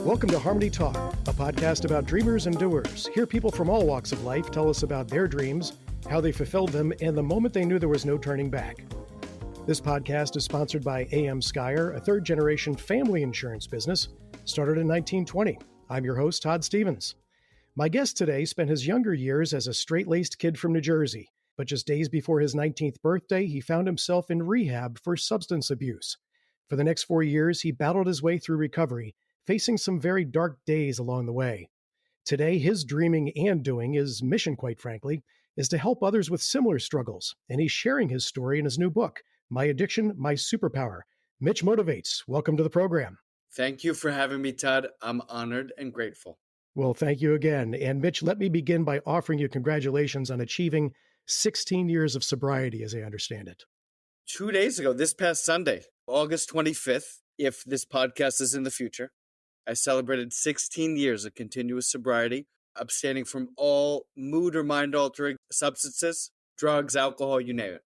Welcome to Harmony Talk, a podcast about dreamers and doers. Here, people from all walks of life tell us about their dreams, how they fulfilled them, and the moment they knew there was no turning back. This podcast is sponsored by AM Skyer, a third-generation family insurance business started in 1920. I'm your host, Todd Stevens. My guest today spent his younger years as a straight-laced kid from New Jersey, but just days before his 19th birthday, he found himself in rehab for substance abuse. For the next 4 years, he battled his way through recovery, facing some very dark days along the way. Today, his dreaming and doing, his mission, quite frankly, is to help others with similar struggles, and he's sharing his story in his new book, My Addiction, My Superpower. Mitch Motivates, welcome to the program. Thank you for having me, Todd. I'm honored and grateful. Well, thank you again. And Mitch, let me begin by offering you congratulations on achieving 16 years of sobriety, as I understand it. 2 days ago, this past Sunday, August 25th, if this podcast is in the future, I celebrated 16 years of continuous sobriety, abstaining from all mood or mind-altering substances, drugs, alcohol, you name it.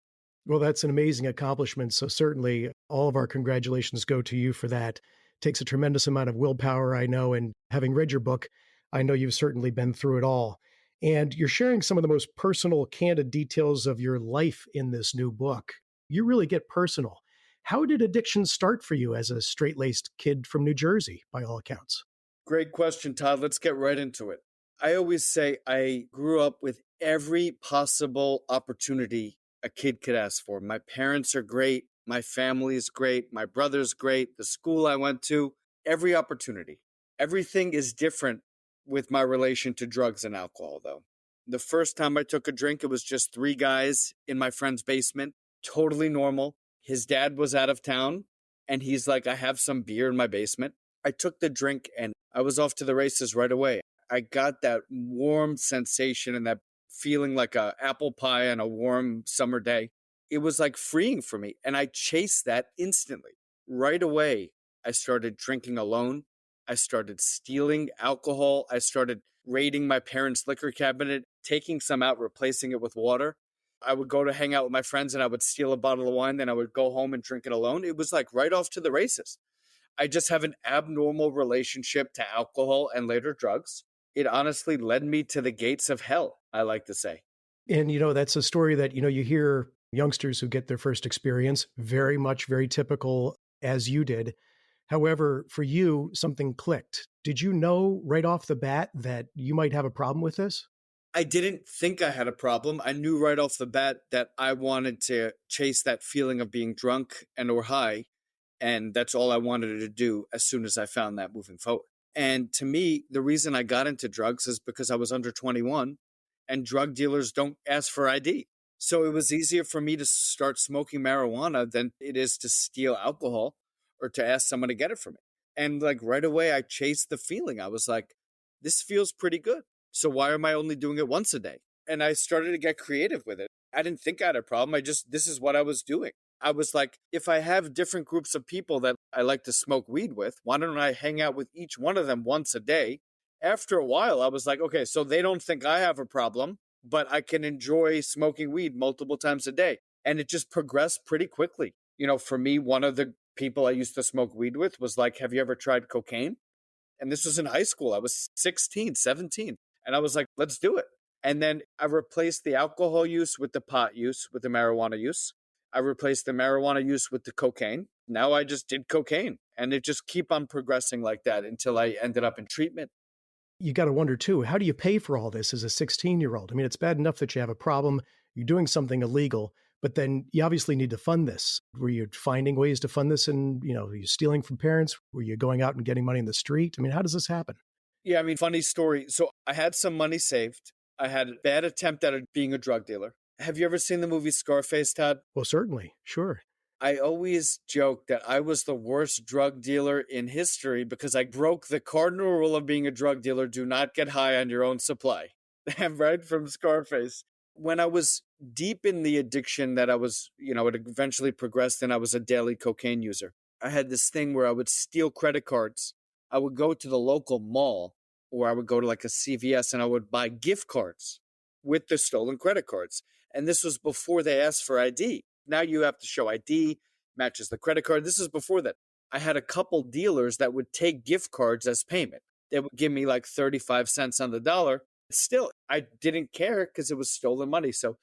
Well, that's an amazing accomplishment. So certainly all of our congratulations go to you for that. It takes a tremendous amount of willpower, I know, and having read your book, I know you've certainly been through it all. And you're sharing some of the most personal, candid details of your life in this new book. You really get personal. How did addiction start for you as a straight-laced kid from New Jersey, by all accounts? Great question, Todd. Let's get right into it. I always say I grew up with every possible opportunity a kid could ask for. My parents are great. My family is great. My brother's great. The school I went to, every opportunity. Everything is different with my relation to drugs and alcohol, though. The first time I took a drink, it was just 3 guys in my friend's basement, totally normal. His dad was out of town, and he's like, I have some beer in my basement. I took the drink, and I was off to the races right away. I got that warm sensation and that feeling like an apple pie on a warm summer day. It was like freeing for me, and I chased that instantly. Right away, I started drinking alone. I started stealing alcohol. I started raiding my parents' liquor cabinet, taking some out, replacing it with water. I would go to hang out with my friends and I would steal a bottle of wine. Then I would go home and drink it alone. It was like right off to the races. I just have an abnormal relationship to alcohol and later drugs. It honestly led me to the gates of hell, I like to say. And, that's a story that, you hear youngsters who get their first experience, very typical as you did. However, for you, something clicked. Did you know right off the bat that you might have a problem with this? I didn't think I had a problem. I knew right off the bat that I wanted to chase that feeling of being drunk and or high. And that's all I wanted to do as soon as I found that moving forward. And to me, the reason I got into drugs is because I was under 21 and drug dealers don't ask for ID. So it was easier for me to start smoking marijuana than it is to steal alcohol or to ask someone to get it for me. And like right away, I chased the feeling. I was like, this feels pretty good. So why am I only doing it once a day? And I started to get creative with it. I didn't think I had a problem. This is what I was doing. I was like, if I have different groups of people that I like to smoke weed with, why don't I hang out with each one of them once a day? After a while, I was like, okay, so they don't think I have a problem, but I can enjoy smoking weed multiple times a day. And it just progressed pretty quickly. For me, one of the people I used to smoke weed with was like, have you ever tried cocaine? And this was in high school. I was 16, 17. And I was like, let's do it. And then I replaced the alcohol use with the pot use, with the marijuana use. I replaced the marijuana use with the cocaine. Now I just did cocaine. And it just keep on progressing like that until I ended up in treatment. You got to wonder, too, how do you pay for all this as a 16-year-old? I mean, it's bad enough that you have a problem, you're doing something illegal, but then you obviously need to fund this. Were you finding ways to fund this? And, were you stealing from parents? Were you going out and getting money in the street? I mean, how does this happen? Yeah, funny story. So I had some money saved. I had a bad attempt at being a drug dealer. Have you ever seen the movie Scarface, Todd? Well, certainly. Sure. I always joke that I was the worst drug dealer in history because I broke the cardinal rule of being a drug dealer. Do not get high on your own supply. Right from Scarface. When I was deep in the addiction that I was, it eventually progressed and I was a daily cocaine user. I had this thing where I would steal credit cards. I would go to the local mall or I would go to like a CVS and I would buy gift cards with the stolen credit cards. And this was before they asked for ID. Now you have to show ID, matches the credit card. This is before that. I had a couple dealers that would take gift cards as payment. They would give me like 35 cents on the dollar. Still, I didn't care because it was stolen money. So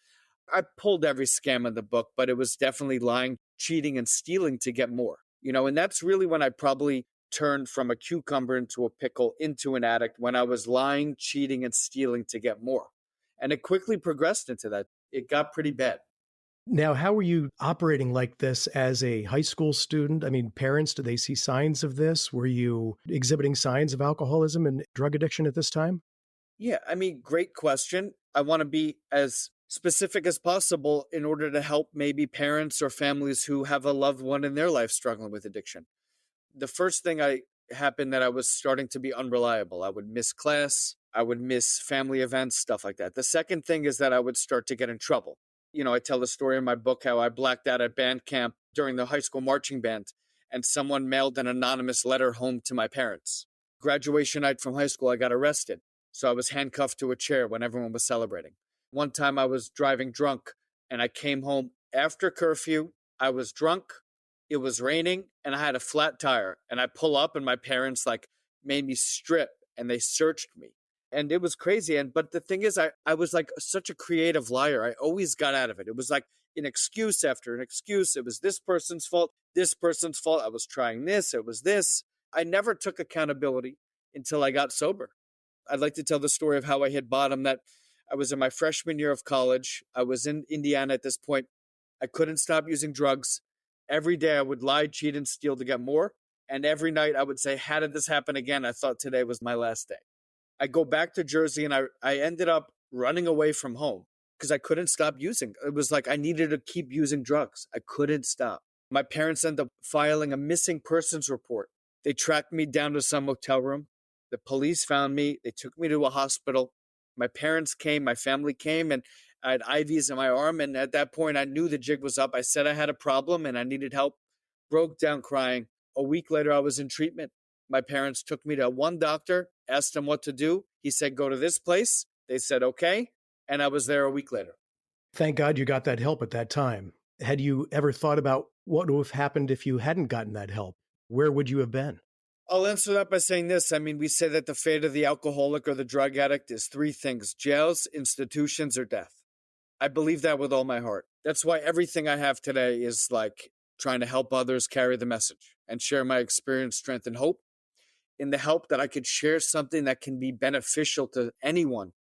I pulled every scam in the book, but it was definitely lying, cheating, and stealing to get more. And that's really when I probably turned from a cucumber into a pickle into an addict, when I was lying, cheating, and stealing to get more. And it quickly progressed into that. It got pretty bad. Now, how were you operating like this as a high school student? I mean, parents, did they see signs of this? Were you exhibiting signs of alcoholism and drug addiction at this time? Yeah, I mean, great question. I want to be as specific as possible in order to help maybe parents or families who have a loved one in their life struggling with addiction. The first thing I happened that I was starting to be unreliable. I would miss class, I would miss family events, stuff like that. The second thing is that I would start to get in trouble. I tell the story in my book how I blacked out at band camp during the high school marching band, and someone mailed an anonymous letter home to my parents. Graduation night from high school, I got arrested. So I was handcuffed to a chair when everyone was celebrating. One time I was driving drunk and I came home after curfew. I was drunk. It was raining and I had a flat tire, and I pull up and my parents made me strip and they searched me, and it was crazy. But the thing is, I was like such a creative liar. I always got out of it. It was like an excuse after an excuse. It was this person's fault, this person's fault. I was trying this. It was this. I never took accountability until I got sober. I'd like to tell the story of how I hit bottom. That I was in my freshman year of college. I was in Indiana at this point. I couldn't stop using drugs. Every day I would lie, cheat, and steal to get more. And every night I would say, how did this happen again? I thought today was my last day. I go back to Jersey and I ended up running away from home because I couldn't stop using. It was like I needed to keep using drugs. I couldn't stop. My parents ended up filing a missing persons report. They tracked me down to some motel room. The police found me. They took me to a hospital. My parents came, my family came, and I had IVs in my arm. And at that point, I knew the jig was up. I said I had a problem and I needed help. Broke down crying. A week later, I was in treatment. My parents took me to one doctor, asked him what to do. He said, go to this place. They said, okay. And I was there a week later. Thank God you got that help at that time. Had you ever thought about what would have happened if you hadn't gotten that help? Where would you have been? I'll answer that by saying this. I mean, we say that the fate of the alcoholic or the drug addict is three things: jails, institutions, or death. I believe that with all my heart. That's why everything I have today is like trying to help others carry the message and share my experience, strength, and hope. In the help that I could share something that can be beneficial to anyone,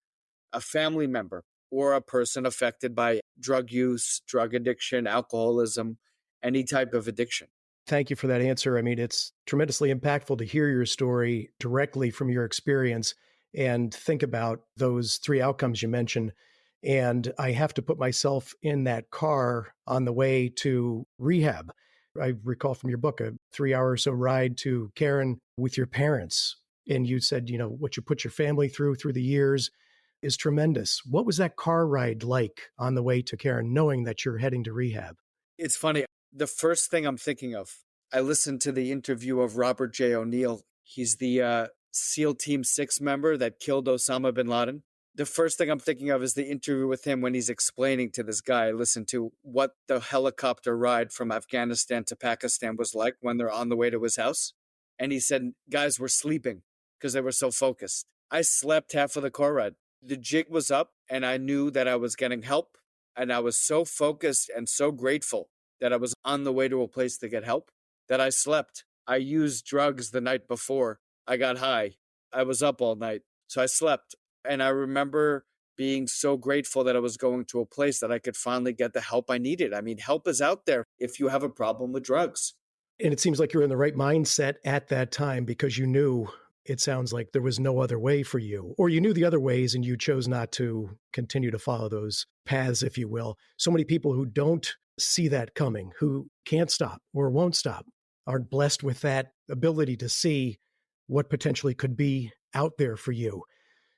a family member, or a person affected by drug use, drug addiction, alcoholism, any type of addiction. Thank you for that answer. I mean, it's tremendously impactful to hear your story directly from your experience and think about those three outcomes you mentioned. And I have to put myself in that car on the way to rehab. I recall from your book a 3-hour or so ride to Karen with your parents. And you said, what you put your family through the years is tremendous. What was that car ride like on the way to Karen, knowing that you're heading to rehab? It's funny. The first thing I'm thinking of, I listened to the interview of Robert J. O'Neill. He's the SEAL Team 6 member that killed Osama bin Laden. The first thing I'm thinking of is the interview with him when he's explaining to this guy, listen to what the helicopter ride from Afghanistan to Pakistan was like when they're on the way to his house. And he said, guys were sleeping because they were so focused. I slept half of the car ride. The jig was up and I knew that I was getting help. And I was so focused and so grateful that I was on the way to a place to get help that I slept. I used drugs the night before. I got high. I was up all night. So I slept. And I remember being so grateful that I was going to a place that I could finally get the help I needed. I mean, help is out there if you have a problem with drugs. And it seems like you're in the right mindset at that time because you knew, it sounds like, there was no other way for you, or you knew the other ways and you chose not to continue to follow those paths, if you will. So many people who don't see that coming, who can't stop or won't stop, aren't blessed with that ability to see what potentially could be out there for you.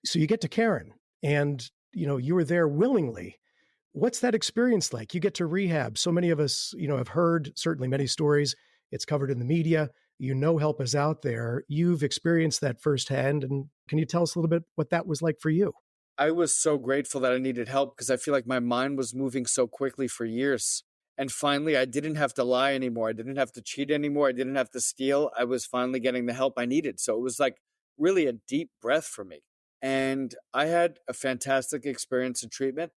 So you get to Karen and, you were there willingly. What's that experience like? You get to rehab. So many of us, have heard certainly many stories. It's covered in the media. Help is out there. You've experienced that firsthand. And can you tell us a little bit what that was like for you? I was so grateful that I needed help because I feel like my mind was moving so quickly for years. And finally, I didn't have to lie anymore. I didn't have to cheat anymore. I didn't have to steal. I was finally getting the help I needed. So it was like really a deep breath for me. And I had a fantastic experience in treatment.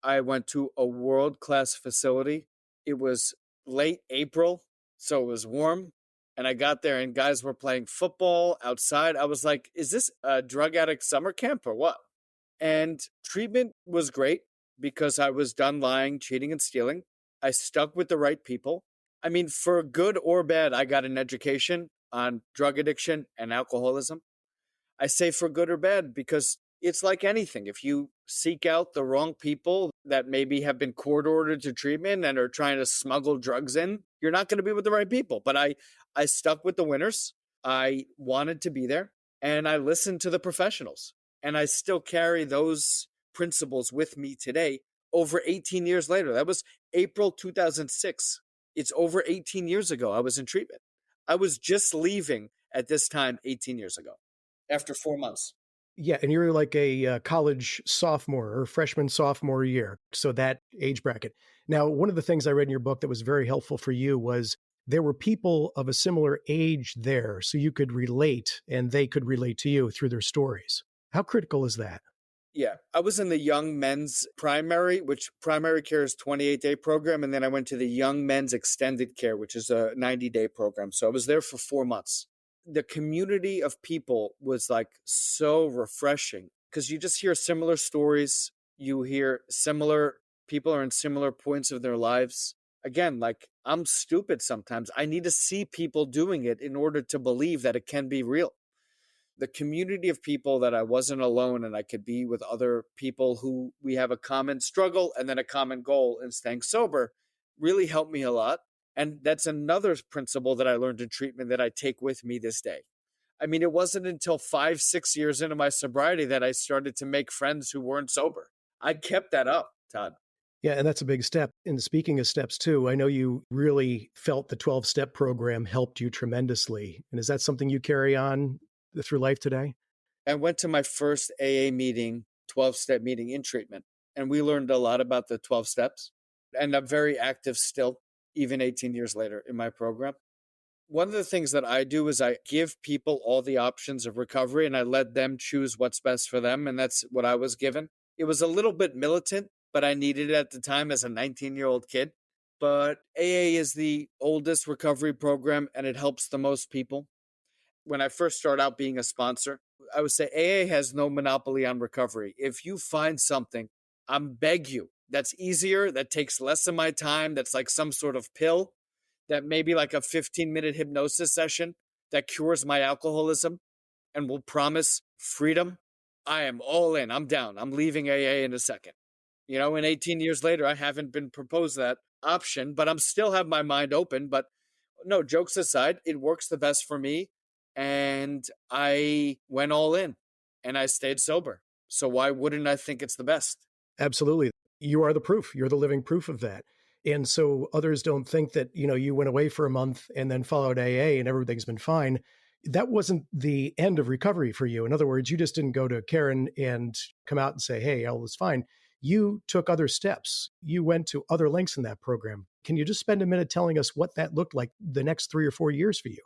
I went to a world-class facility. It was late April, so it was warm. And I got there and guys were playing football outside. I was like, is this a drug addict summer camp or what? And treatment was great because I was done lying, cheating, and stealing. I stuck with the right people. I mean, for good or bad, I got an education on drug addiction and alcoholism. I say for good or bad because it's like anything. If you seek out the wrong people that maybe have been court ordered to treatment and are trying to smuggle drugs in, you're not going to be with the right people. But I stuck with the winners. I wanted to be there and I listened to the professionals. And I still carry those principles with me today over 18 years later. That was April 2006. It's over 18 years ago. I was in treatment. I was just leaving at this time 18 years ago after 4 months. Yeah, and you're like a college sophomore or freshman sophomore year, so that age bracket. Now, one of the things I read in your book that was very helpful for you was there were people of a similar age there, so you could relate and they could relate to you through their stories. How critical is that? Yeah, I was in the young men's primary, which primary care is 28-day program. And then I went to the young men's extended care, which is a 90-day program. So I was there for 4 months. The community of people was like so refreshing because you just hear similar stories. You hear similar people are in similar points of their lives. Again, like I'm stupid sometimes. I need to see people doing it in order to believe that it can be real. The community of people that I wasn't alone and I could be with other people who we have a common struggle and then a common goal in staying sober really helped me a lot. And that's another principle that I learned in treatment that I take with me this day. I mean, it wasn't until 5, 6 years into my sobriety that I started to make friends who weren't sober. I kept that up, Todd. Yeah, and that's a big step. And speaking of steps too, I know you really felt the 12-step program helped you tremendously. And is that something you carry on through life today? I went to my first AA meeting, 12-step meeting in treatment, and we learned a lot about the 12 steps. And I'm very active still, even 18 years later in my program. One of the things that I do is I give people all the options of recovery and I let them choose what's best for them. And that's what I was given. It was a little bit militant, but I needed it at the time as a 19-year-old kid. But AA is the oldest recovery program and it helps the most people. When I first started out being a sponsor, I would say AA has no monopoly on recovery. If you find something, I'm beg you, that's easier, that takes less of my time, that's like some sort of pill, that maybe like a 15-minute hypnosis session that cures my alcoholism and will promise freedom, I am all in. I'm down. I'm leaving AA in a second. You know, and 18 years later, I haven't been proposed that option, but I'm still have my mind open. But no, jokes aside, it works the best for me. And I went all in and I stayed sober. So why wouldn't I think it's the best? Absolutely. You are the proof. You're the living proof of that. And so others don't think that, you went away for a month and then followed AA and everything's been fine. That wasn't the end of recovery for you. In other words, you just didn't go to Karen and come out and say, hey, all is fine. You took other steps. You went to other lengths in that program. Can you just spend a minute telling us what that looked like the next 3 or 4 years for you?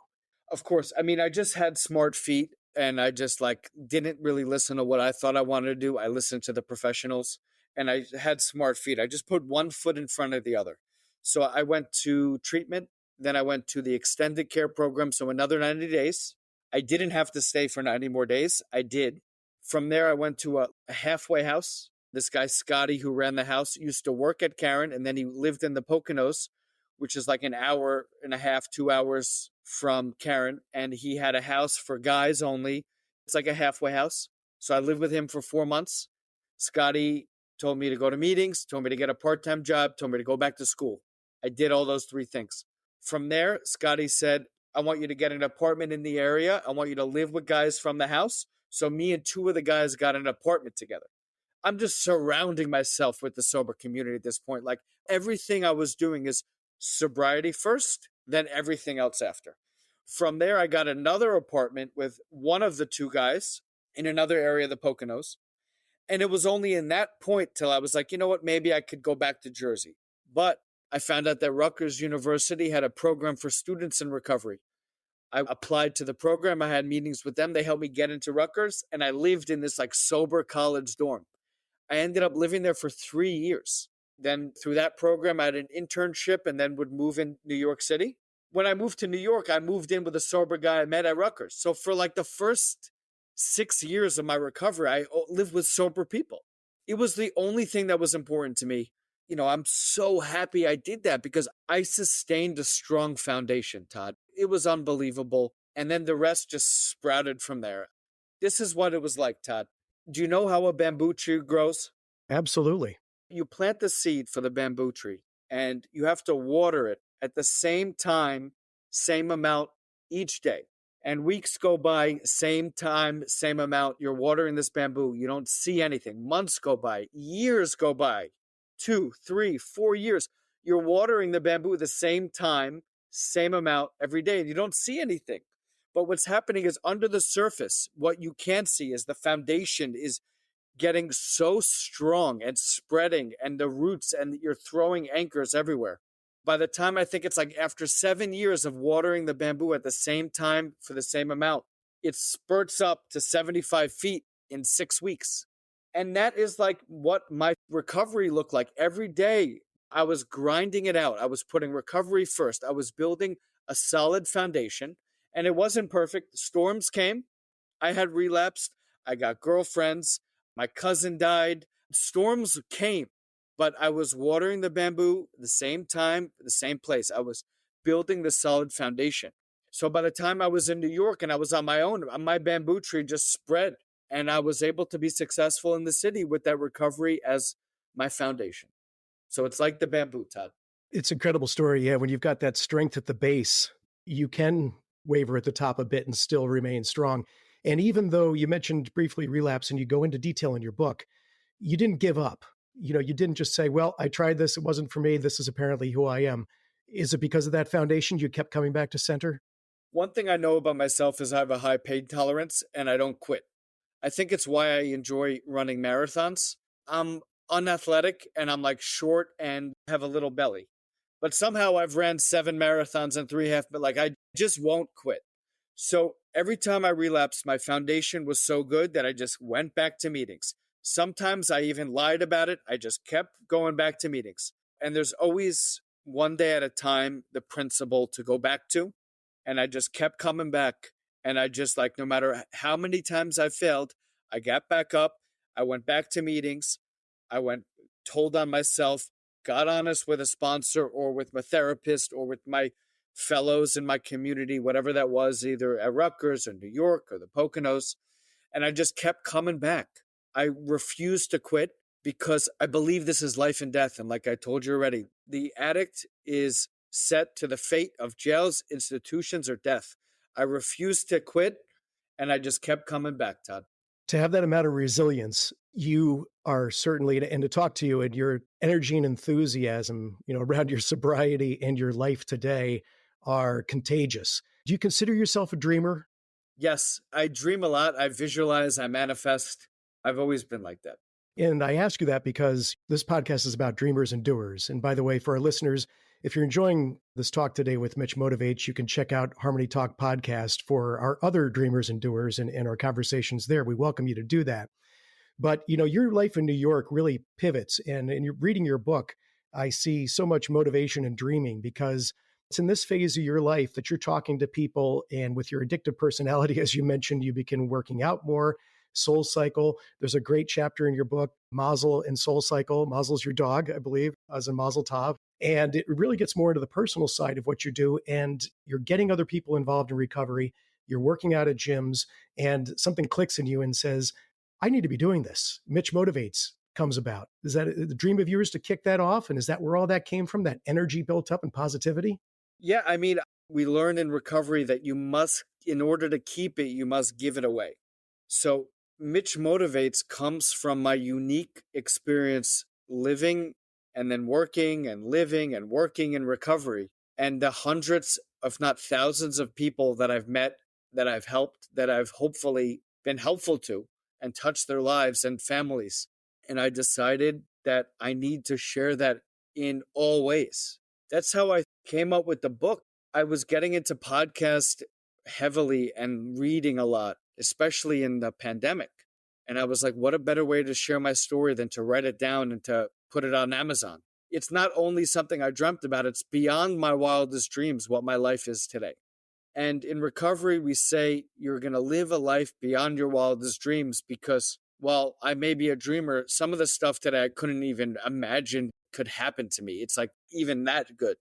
Of course. I mean, I just had smart feet and I just like didn't really listen to what I thought I wanted to do. I listened to the professionals and I had smart feet. I just put one foot in front of the other. So I went to treatment, then I went to the extended care program. So another 90 days. I didn't have to stay for 90 more days. I did. From there, I went to a halfway house. This guy, Scotty, who ran the house, used to work at Karen and then he lived in the Poconos, which is like an hour and a half, 2 hours from Karen. And he had a house for guys only. It's like a halfway house. So I lived with him for 4 months. Scotty told me to go to meetings, told me to get a part-time job, told me to go back to school. I did all those three things. From there, Scotty said, I want you to get an apartment in the area. I want you to live with guys from the house. So me and two of the guys got an apartment together. I'm just surrounding myself with the sober community at this point. Like everything I was doing is sobriety first, then everything else after. From there, I got another apartment with one of the two guys in another area of the Poconos. And it was only in that point till I was like, you know what, maybe I could go back to Jersey. But I found out that Rutgers University had a program for students in recovery. I applied to the program. I had meetings with them. They helped me get into Rutgers, and I lived in this like sober college dorm. I ended up living there for 3 years. Then through that program, I had an internship and then would move in New York City. When I moved to New York, I moved in with a sober guy I met at Rutgers. So for like the first 6 years of my recovery, I lived with sober people. It was the only thing that was important to me. I'm so happy I did that because I sustained a strong foundation, Todd. It was unbelievable. And then the rest just sprouted from there. This is what it was like, Todd. Do you know how a bamboo tree grows? Absolutely. You plant the seed for the bamboo tree and you have to water it at the same time, same amount each day. And weeks go by, same time, same amount. You're watering this bamboo. You don't see anything. Months go by, years go by, 2, 3, 4 years. You're watering the bamboo at the same time, same amount every day, and you don't see anything. But what's happening is under the surface, what you can't see is the foundation is getting so strong and spreading, and the roots, and you're throwing anchors everywhere. By the time I think it's like after 7 years of watering the bamboo at the same time for the same amount, it spurts up to 75 feet in 6 weeks. And that is like what my recovery looked like. Every day I was grinding it out. I was putting recovery first. I was building a solid foundation, and it wasn't perfect. Storms came. I had relapsed. I got girlfriends. My cousin died. Storms came, but I was watering the bamboo the same time, the same place. I was building the solid foundation. So by the time I was in New York and I was on my own, my bamboo tree just spread, and I was able to be successful in the city with that recovery as my foundation. So it's like the bamboo, Todd. It's an incredible story. Yeah, when you've got that strength at the base, you can waver at the top a bit and still remain strong. And even though you mentioned briefly relapse and you go into detail in your book, you didn't give up. You didn't just say, well, I tried this. It wasn't for me. This is apparently who I am. Is it because of that foundation you kept coming back to center? One thing I know about myself is I have a high pain tolerance and I don't quit. I think it's why I enjoy running marathons. I'm unathletic and I'm like short and have a little belly. But somehow I've ran 7 marathons and 3 half, but like I just won't quit. So every time I relapsed, my foundation was so good that I just went back to meetings. Sometimes I even lied about it. I just kept going back to meetings. And there's always one day at a time, the principle to go back to. And I just kept coming back. And I just like, no matter how many times I failed, I got back up. I went back to meetings. I went, told on myself, got honest with a sponsor or with my therapist or with my fellows in my community, whatever that was, either at Rutgers or New York or the Poconos. And I just kept coming back. I refused to quit because I believe this is life and death. And like I told you already, the addict is set to the fate of jails, institutions, or death. I refused to quit, and I just kept coming back, Todd. To have that amount of resilience, you are certainly, and to talk to you and your energy and enthusiasm, around your sobriety and your life today are contagious. Do you consider yourself a dreamer? Yes, I dream a lot. I visualize, I manifest. I've always been like that. And I ask you that because this podcast is about dreamers and doers. And by the way, for our listeners, if you're enjoying this talk today with Mitch Motivates, you can check out HarmonyTALK podcast for our other dreamers and doers and our conversations there. We welcome you to do that. But, your life in New York really pivots. And in your reading your book, I see so much motivation and dreaming because it's in this phase of your life that you're talking to people. And with your addictive personality, as you mentioned, you begin working out more. Soul Cycle. There's a great chapter in your book, Mazel and Soul Cycle. Mazel's your dog, I believe, as in Mazel Tov. And it really gets more into the personal side of what you do. And you're getting other people involved in recovery. You're working out at gyms, and something clicks in you and says, I need to be doing this. Mitch Motivates comes about. Is that the dream of yours to kick that off? And is that where all that came from, that energy built up and positivity? Yeah, I mean, we learn in recovery that you must, in order to keep it, you must give it away. So Mitch Motivates comes from my unique experience living and then working and living and working in recovery, and the hundreds, if not thousands of people that I've met, that I've helped, that I've hopefully been helpful to and touched their lives and families. And I decided that I need to share that in all ways. That's how I came up with the book. I was getting into podcast heavily and reading a lot, especially in the pandemic. And I was like, what a better way to share my story than to write it down and to put it on Amazon. It's not only something I dreamt about, it's beyond my wildest dreams what my life is today. And in recovery, we say you're going to live a life beyond your wildest dreams because while I may be a dreamer, some of the stuff that I couldn't even imagine could happen to me. It's like even that good.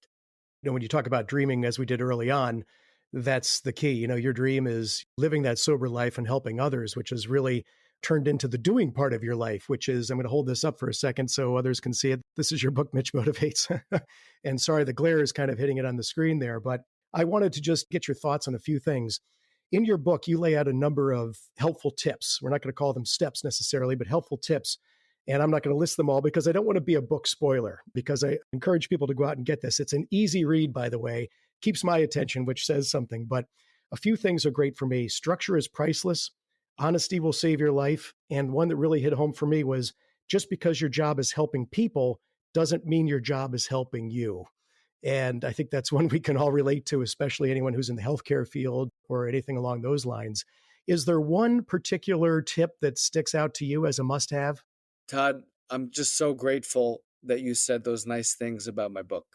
When you talk about dreaming, as we did early on, that's the key. Your dream is living that sober life and helping others, which is really turned into the doing part of your life, which is, I'm going to hold this up for a second so others can see it. This is your book, Mitch Motivates. And sorry, the glare is kind of hitting it on the screen there, but I wanted to just get your thoughts on a few things. In your book, you lay out a number of helpful tips. We're not going to call them steps necessarily, but helpful tips. And I'm not going to list them all because I don't want to be a book spoiler, because I encourage people to go out and get this. It's an easy read, by the way, keeps my attention, which says something. But a few things are great for me. Structure is priceless. Honesty will save your life. And one that really hit home for me was just because your job is helping people doesn't mean your job is helping you. And I think that's one we can all relate to, especially anyone who's in the healthcare field or anything along those lines. Is there one particular tip that sticks out to you as a must-have? Todd, I'm just so grateful that you said those nice things about my book.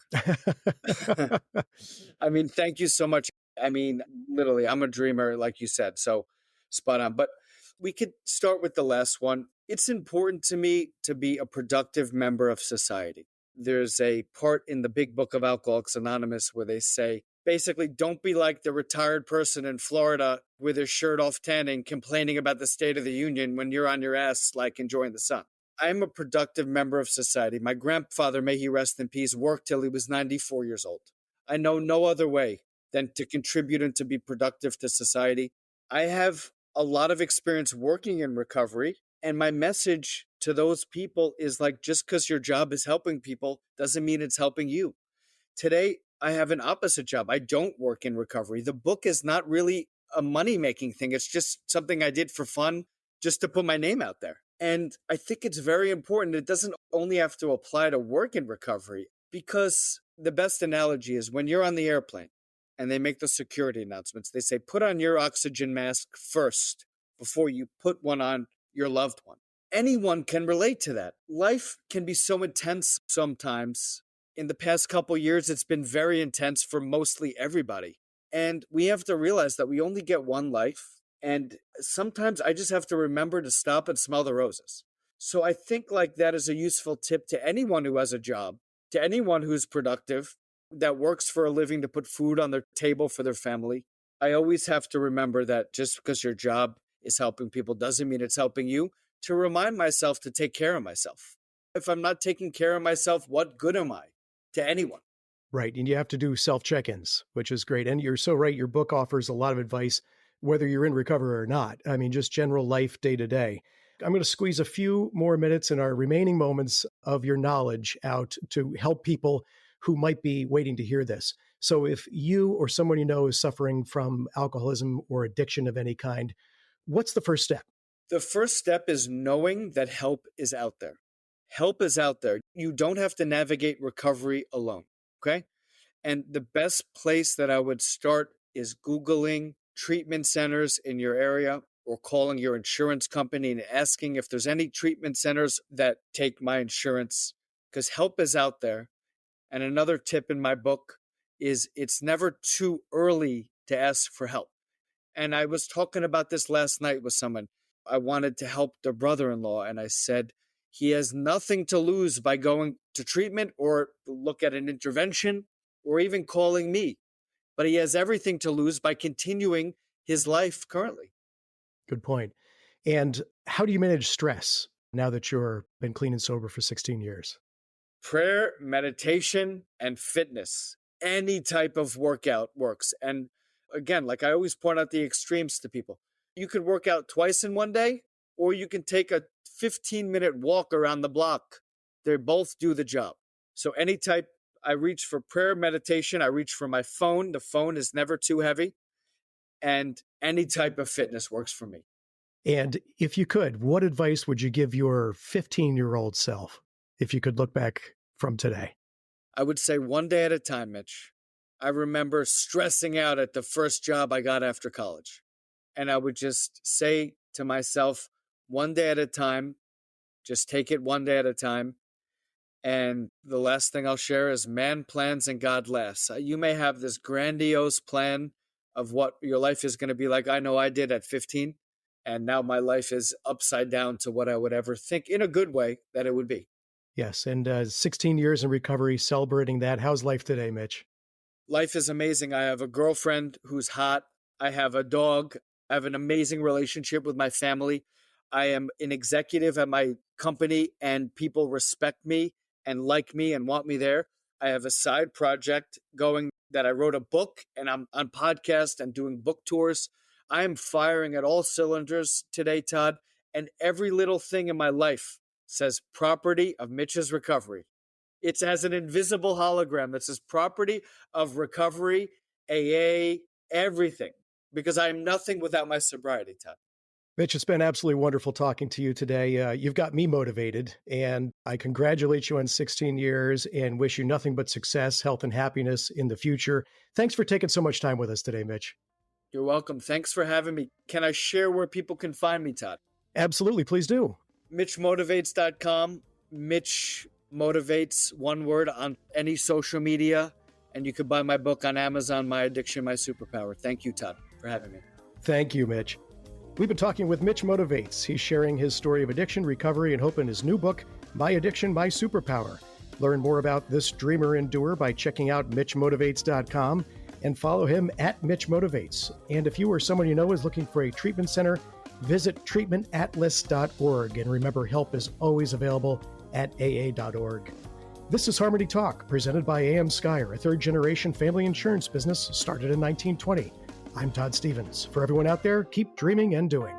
I mean, thank you so much. I mean, literally, I'm a dreamer, like you said, so spot on. But we could start with the last one. It's important to me to be a productive member of society. There's a part in the big book of Alcoholics Anonymous where they say, basically, don't be like the retired person in Florida with his shirt off tanning, complaining about the State of the Union when you're on your ass, like enjoying the sun. I'm a productive member of society. My grandfather, may he rest in peace, worked till he was 94 years old. I know no other way than to contribute and to be productive to society. I have a lot of experience working in recovery, and my message to those people is like, just because your job is helping people doesn't mean it's helping you. Today, I have an opposite job. I don't work in recovery. The book is not really a money-making thing. It's just something I did for fun, just to put my name out there. And I think it's very important. It doesn't only have to apply to work in recovery, because the best analogy is when you're on the airplane and they make the security announcements, they say, put on your oxygen mask first before you put one on your loved one. Anyone can relate to that. Life can be so intense sometimes. In the past couple years, it's been very intense for mostly everybody. And we have to realize that we only get one life. And sometimes I just have to remember to stop and smell the roses. So I think like that is a useful tip to anyone who has a job, to anyone who's productive, that works for a living to put food on their table for their family. I always have to remember that just because your job is helping people doesn't mean it's helping you, to remind myself to take care of myself. If I'm not taking care of myself, what good am I to anyone? Right. And you have to do self-check-ins, which is great. And you're so right. Your book offers a lot of advice, whether you're in recovery or not. I mean, just general life day to day. I'm going to squeeze a few more minutes in our remaining moments of your knowledge out to help people who might be waiting to hear this. So if you or someone you know is suffering from alcoholism or addiction of any kind, what's the first step? The first step is knowing that help is out there. Help is out there. You don't have to navigate recovery alone, okay? And the best place that I would start is Googling treatment centers in your area, or calling your insurance company and asking if there's any treatment centers that take my insurance, because help is out there. And another tip in my book is it's never too early to ask for help. And I was talking about this last night with someone. I wanted to help their brother-in-law, and I said, he has nothing to lose by going to treatment or look at an intervention or even calling me. But he has everything to lose by continuing his life currently. Good point. And how do you manage stress now that you've been clean and sober for 16 years? Prayer, meditation, and fitness. Any type of workout works. And again, like I always point out the extremes to people. You could work out twice in one day, or you can take a 15-minute walk around the block. They both do the job. So any type, I reach for prayer, meditation. I reach for my phone. The phone is never too heavy. And any type of fitness works for me. And if you could, what advice would you give your 15-year-old self if you could look back from today? I would say one day at a time, Mitch. I remember stressing out at the first job I got after college. And I would just say to myself, one day at a time, just take it one day at a time. And the last thing I'll share is man plans and God laughs. You may have this grandiose plan of what your life is going to be like. I know I did at 15. And now my life is upside down to what I would ever think in a good way that it would be. Yes, and 16 years in recovery, celebrating that. How's life today, Mitch? Life is amazing. I have a girlfriend who's hot. I have a dog. I have an amazing relationship with my family. I am an executive at my company and people respect me and like me and want me there. I have a side project going that I wrote a book and I'm on podcast and doing book tours. I am firing at all cylinders today, Todd, and every little thing in my life says property of Mitch's recovery. It has an invisible hologram that says property of recovery, AA, everything, because I am nothing without my sobriety, Todd. Mitch, it's been absolutely wonderful talking to you today. You've got me motivated, and I congratulate you on 16 years and wish you nothing but success, health, and happiness in the future. Thanks for taking so much time with us today, Mitch. You're welcome. Thanks for having me. Can I share where people can find me, Todd? Absolutely. Please do. MitchMotivates.com. Mitch Motivates, one word, on any social media. And you can buy my book on Amazon, My Addiction, My Superpower. Thank you, Todd, for having me. Thank you, Mitch. We've been talking with Mitch Motivates. He's sharing his story of addiction, recovery, and hope in his new book, My Addiction, My Superpower. Learn more about this dreamer and doer by checking out MitchMotivates.com and follow him at Mitch Motivates. And if you or someone you know is looking for a treatment center, visit treatmentatlas.org. And remember, help is always available at aa.org. This is Harmony Talk, presented by AM Skyer, a third-generation family insurance business started in 1920. I'm Todd Stevens. For everyone out there, keep dreaming and doing.